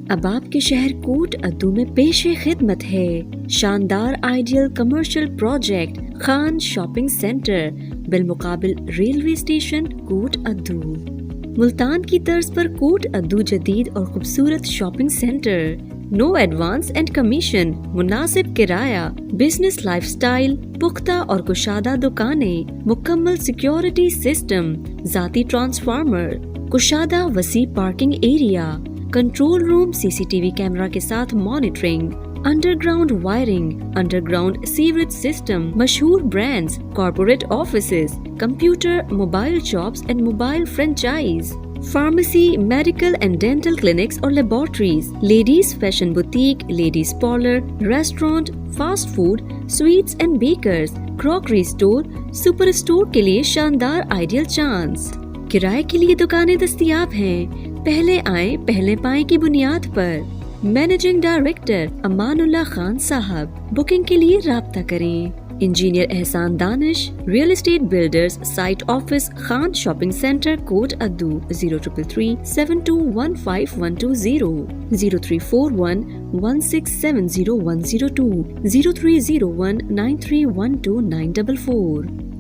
اب آپ کے شہر کوٹ ادو میں پیش خدمت ہے شاندار ideal commercial project Khan shopping centre بالمقابل ریلوے اسٹیشن کوٹ ادو۔ ملتان کی طرز پر کوٹ ادو جدید اور خوبصورت shopping centre, no advance and commission, مناسب کرایہ، بزنس لائف سٹائل، پختہ اور کشادہ دکانیں، مکمل سیکیورٹی سسٹم، ذاتی ٹرانسفارمر، کشادہ وسیع parking area, control room C C T V camera کے ساتھ monitoring, underground wiring, underground sewerage system, مشہور brands, corporate offices, computer, mobile shops and mobile franchise, pharmacy, medical and dental clinics اور laboratories, ladies fashion boutique, ladies parlour, restaurant, fast food, sweets and bakers, crockery store, super store کے لیے شاندار ideal chance. کرائے کے لیے دکانیں دستیاب ہیں، پہلے آئیں پہلے پائیں کی بنیاد پر۔ مینیجنگ ڈائریکٹر امان اللہ خان صاحب۔ بکنگ کے لیے رابطہ کریں۔ Engineer Ehsan Danish, real estate builders, site office, Khan shopping centre, Kot Addu, 0333 7215 120 0341 1670 102 0301 9312 944۔